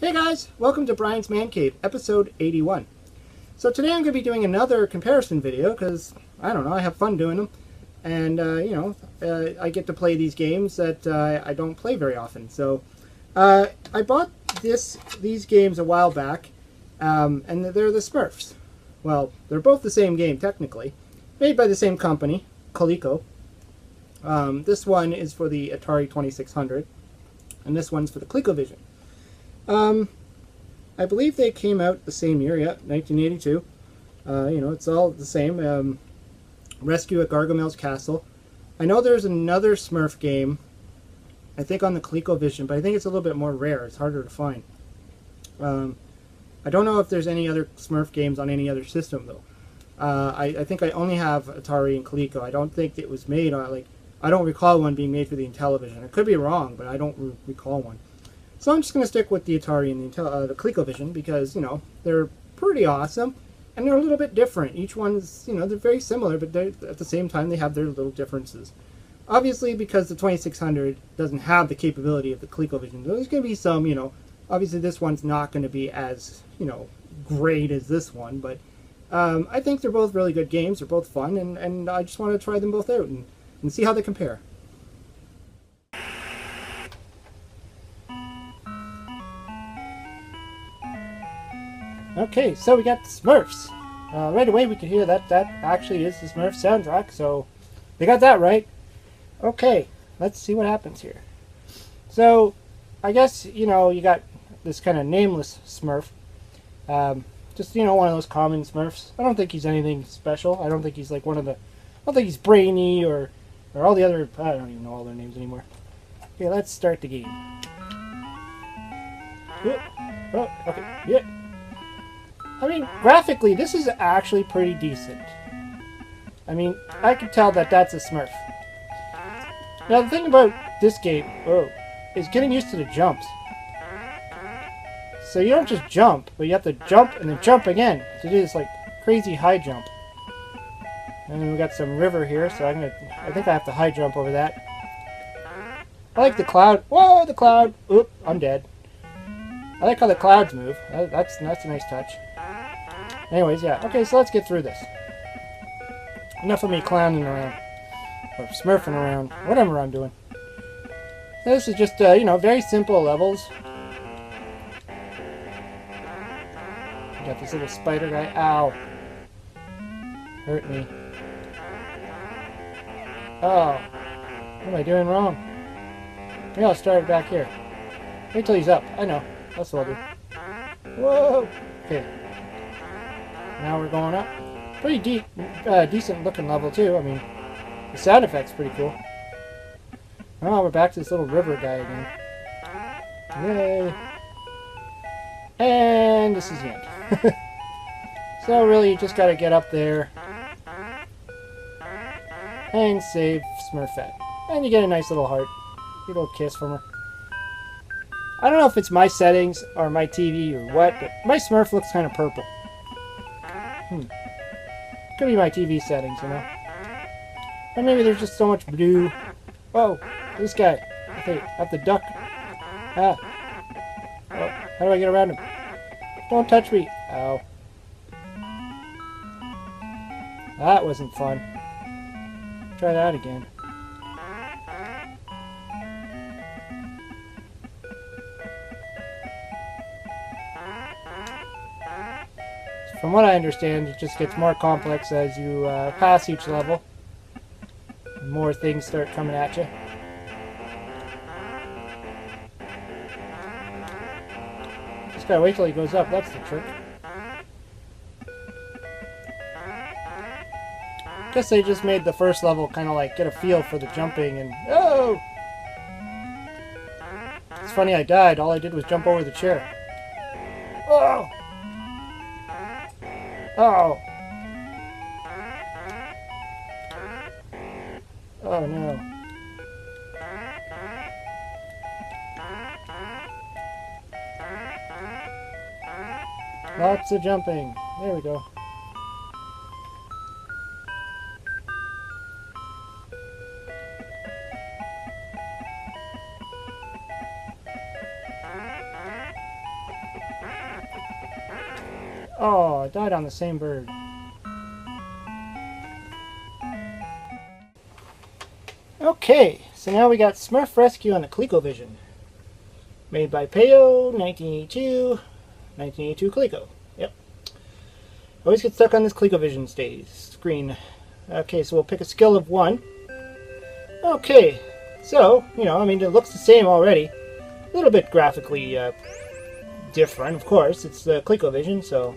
Hey guys, welcome to Brian's Man Cave, episode 81. So today I'm going to be doing another comparison video because, I don't know, I have fun doing them. And, I get to play these games that I don't play very often. So, I bought these games a while back, and they're the Smurfs. Well, they're both the same game, technically. Made by the same company, Coleco. This one is for the Atari 2600, and this one's for the Colecovision. I believe they came out the same year, yeah, 1982. It's all the same. Rescue at Gargamel's Castle. I know there's another Smurf game, I think on the Colecovision, but I think it's a little bit more rare. It's harder to find. I don't know if there's any other Smurf games on any other system, though. I think I only have Atari and Coleco. I don't think it was made on, I don't recall one being made for the Intellivision. I could be wrong, but I don't recall one. So I'm just going to stick with the Atari and the Colecovision because, they're pretty awesome. And they're a little bit different. Each one's, they're very similar, but at the same time they have their little differences. Obviously, because the 2600 doesn't have the capability of the ColecoVision, there's going to be some, obviously this one's not going to be as, great as this one, but I think they're both really good games. They're both fun, and I just want to try them both out and see how they compare. Okay, so we got the Smurfs. Right away we can hear that actually is the Smurf soundtrack, so they got that right. Okay, let's see what happens here. So, I guess, you got this kind of nameless Smurf. Just, one of those common Smurfs. I don't think he's anything special. I don't think he's like I don't think he's brainy or all the other, I don't even know all their names anymore. Okay, let's start the game. Oh, okay, yeah. I mean, graphically, this is actually pretty decent. I mean, I can tell that that's a Smurf. Now, the thing about this game, is getting used to the jumps. So you don't just jump, but you have to jump and then jump again to do this, crazy high jump. And we got some river here, so I think I have to high jump over that. I like the cloud. Whoa, the cloud! Oop, I'm dead. I like how the clouds move. That's a nice touch. Anyways, yeah. Okay, so let's get through this. Enough of me clowning around. Or smurfing around. Whatever I'm doing. So this is just, very simple levels. You got this little spider guy. Ow. Hurt me. Oh. What am I doing wrong? Maybe I'll start back here. Wait till he's up. I know. That's what I'll do. Whoa! Okay. Now we're going up. Pretty decent looking level too. I mean, the sound effect's pretty cool. Oh, we're back to this little river guy again. Yay! And this is the end. So really, you just gotta get up there and save Smurfette, and you get a nice little heart, a little kiss from her. I don't know if it's my settings or my TV or what, but my Smurf looks kind of purple. Could be my TV settings, Or maybe there's just so much blue. Oh, this guy. Okay, I have to duck. Ah. Oh, how do I get around him? Don't touch me. Ow. That wasn't fun. Try that again. From what I understand, it just gets more complex as you pass each level. More things start coming at you. Just gotta wait till he goes up, that's the trick. Guess they just made the first level kind of get a feel for the jumping and... Oh! It's funny I died, all I did was jump over the chair. Oh! Oh! Oh no. Lots of jumping. There we go. Oh, I died on the same bird. Okay, so now we got Smurf Rescue on the Colecovision. Made by Peyo, 1982. 1982 Coleco. Yep. Always get stuck on this Colecovision screen. Okay, so we'll pick a skill of 1. Okay, so, you know, I mean, it looks the same already. A little bit graphically different, of course. It's the Colecovision, so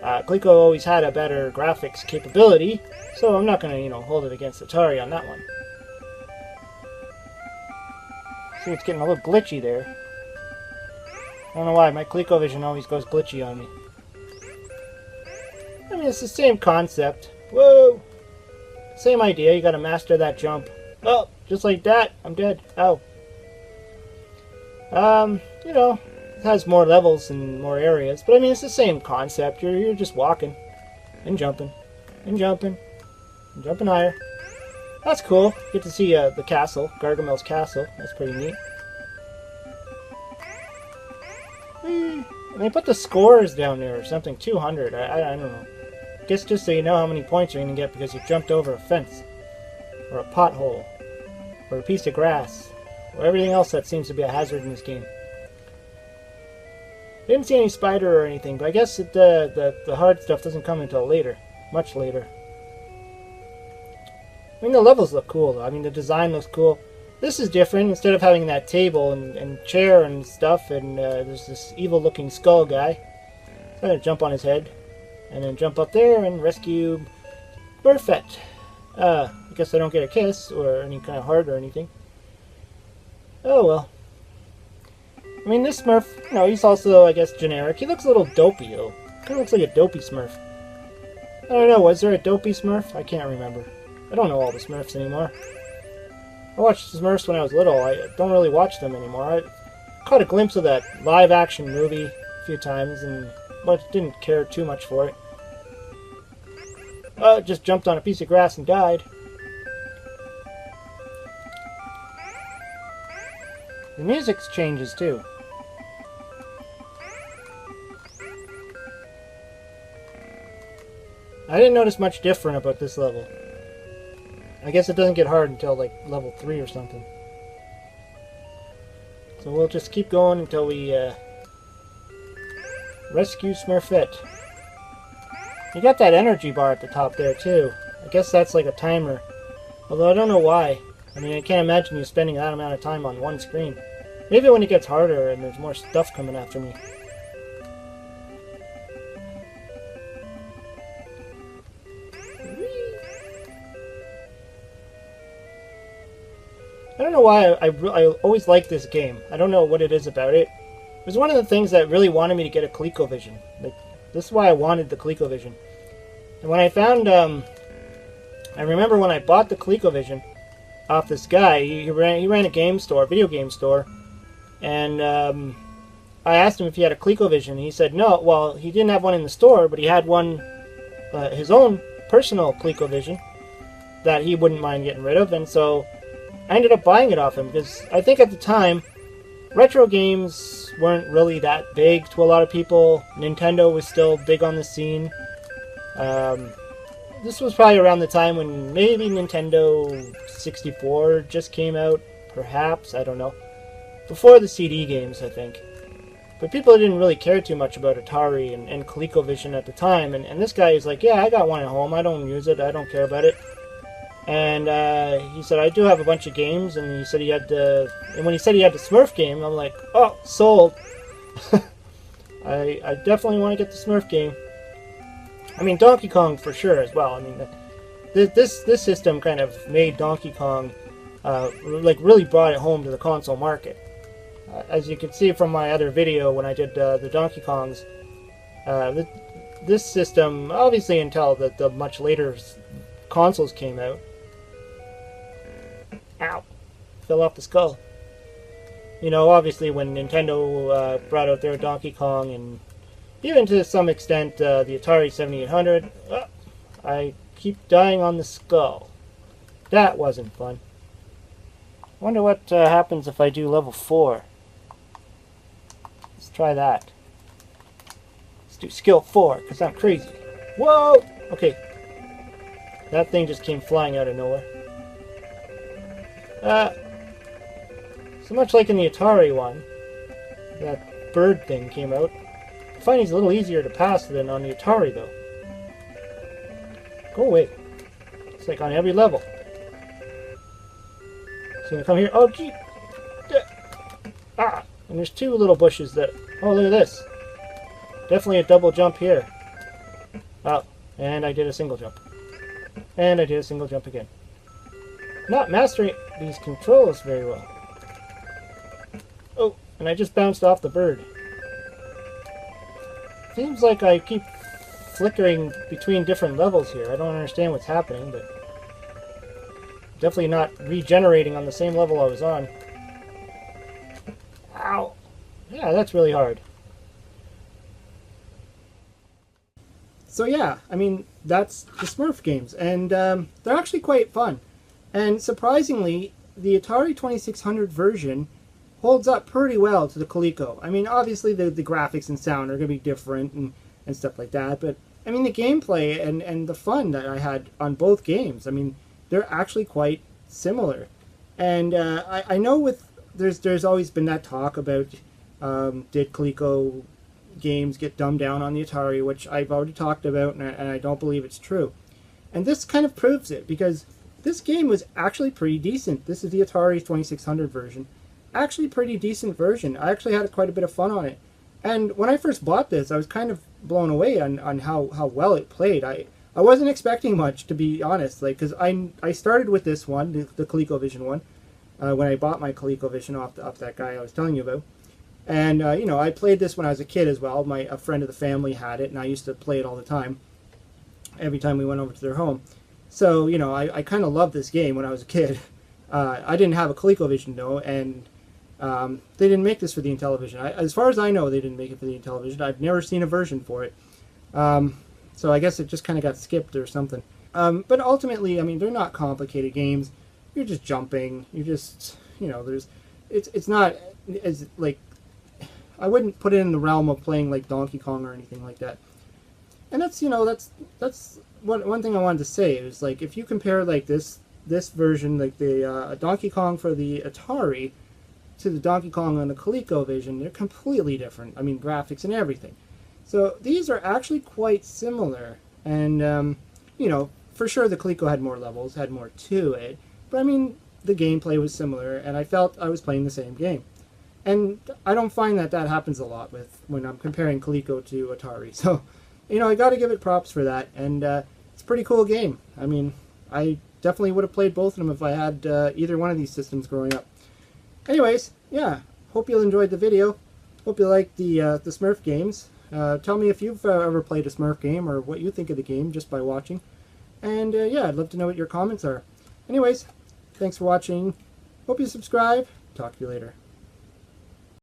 Coleco always had a better graphics capability, so I'm not going to, you know, hold it against Atari on that one. See, it's getting a little glitchy there. I don't know why, my Colecovision always goes glitchy on me. I mean, it's the same concept. Whoa! Same idea, you gotta master that jump. Oh, just like that, I'm dead. Ow. You know, it has more levels and more areas, but I mean, it's the same concept. You're just walking, and jumping, and jumping, and jumping higher. That's cool. Get to see the castle, Gargamel's castle. That's pretty neat. And they put the scores down there or something, 200. I don't know. Guess just so you know how many points you're going to get because you jumped over a fence, or a pothole, or a piece of grass, or everything else that seems to be a hazard in this game. Didn't see any spider or anything, but I guess the hard stuff doesn't come until later, much later. I mean, the levels look cool, though. I mean, the design looks cool. This is different. Instead of having that table and chair and stuff, and there's this evil-looking skull guy. So I'm going to jump on his head, and then jump up there and rescue Smurfette. I guess I don't get a kiss, or any kind of heart or anything. Oh, well. I mean, this Smurf, you know, he's also, I guess, generic. He looks a little dopey, though. Kind of looks like a dopey Smurf. I don't know, was there a dopey Smurf? I can't remember. I don't know all the Smurfs anymore. I watched Smurfs when I was little. I don't really watch them anymore. I caught a glimpse of that live-action movie a few times, but didn't care too much for it. Just jumped on a piece of grass and died. The music changes, too. I didn't notice much different about this level. I guess it doesn't get hard until like level 3 or something. So we'll just keep going until we rescue Smurfette. You got that energy bar at the top there too. I guess that's like a timer. Although I don't know why. I mean, I can't imagine you spending that amount of time on one screen. Maybe when it gets harder and there's more stuff coming after me. I don't know why I always like this game. I don't know what it is about it. It was one of the things that really wanted me to get a Colecovision. Like, this is why I wanted the Colecovision. And when I found, I remember when I bought the Colecovision off this guy, he ran a game store, video game store, and I asked him if he had a Colecovision, and he said no. Well, he didn't have one in the store, but he had one, his own personal Colecovision that he wouldn't mind getting rid of, and so I ended up buying it off him because I think at the time retro games weren't really that big to a lot of people. Nintendo was still big on the scene. This was probably around the time when maybe Nintendo 64 just came out, perhaps, I don't know. Before the CD games, I think. But people didn't really care too much about Atari and ColecoVision at the time, and this guy is like, yeah, I got one at home, I don't use it, I don't care about it. And he said, I do have a bunch of games, and he said he had and when he said he had the Smurf game, I'm like, oh, sold. I definitely want to get the Smurf game. I mean, Donkey Kong for sure as well. I mean, this system kind of made Donkey Kong, like really brought it home to the console market. As you can see from my other video when I did the Donkey Kongs, this system, obviously until the much later consoles came out. Ow! Fell off the skull. You know, obviously when Nintendo brought out their Donkey Kong, and even to some extent the Atari 7800, I keep dying on the skull. That wasn't fun. Wonder what happens if I do level 4. Let's try that. Let's do skill 4, because I'm crazy. Whoa! Okay. That thing just came flying out of nowhere. So much like in the Atari one, that bird thing came out. I find he's a little easier to pass than on the Atari, though. Go away. It's like on every level. He's gonna come here. Oh, gee! Ah! And there's two little bushes that... Oh, look at this. Definitely a double jump here. Oh, and I did a single jump. And I did a single jump again. Not mastering these controls very well. Oh, and I just bounced off the bird. Seems like I keep flickering between different levels here. I don't understand what's happening, but definitely not regenerating on the same level I was on. Ow! Yeah, that's really hard. So yeah, I mean, that's the Smurf games, and they're actually quite fun. And surprisingly, the Atari 2600 version holds up pretty well to the Coleco. I mean, obviously the graphics and sound are going to be different and stuff like that, but I mean, the gameplay and the fun that I had on both games, I mean, they're actually quite similar. And I know there's always been that talk about did Coleco games get dumbed down on the Atari, which I've already talked about, and I don't believe it's true. And this kind of proves it, because this game was actually pretty decent. This is the Atari 2600 version. Actually pretty decent version. I actually had quite a bit of fun on it. And when I first bought this, I was kind of blown away on how well it played. I wasn't expecting much, to be honest, like, because I started with this one, the Colecovision one, when I bought my Colecovision off that guy I was telling you about. And, you know, I played this when I was a kid as well. A friend of the family had it, and I used to play it all the time, every time we went over to their home. So, you know, I kind of loved this game when I was a kid. I didn't have a ColecoVision, though, and they didn't make this for the Intellivision. As far as I know, they didn't make it for the Intellivision. I've never seen a version for it. So I guess it just kind of got skipped or something. But ultimately, I mean, they're not complicated games. You're just jumping. You're just, you know, it's not as, like, I wouldn't put it in the realm of playing like Donkey Kong or anything like that. And that's, you know, that's one thing I wanted to say. It was like, if you compare like this version, like the Donkey Kong for the Atari to the Donkey Kong on the ColecoVision, they're completely different. I mean, graphics and everything. So these are actually quite similar. And, you know, for sure the Coleco had more levels, had more to it. But I mean, the gameplay was similar, and I felt I was playing the same game. And I don't find that happens a lot when I'm comparing Coleco to Atari. So, you know, I got to give it props for that. And it's a pretty cool game. I mean, I definitely would have played both of them if I had either one of these systems growing up. Anyways, yeah, hope you enjoyed the video. Hope you liked the Smurf games. Tell me if you've ever played a Smurf game or what you think of the game just by watching. And yeah, I'd love to know what your comments are. Anyways, thanks for watching. Hope you subscribe. Talk to you later.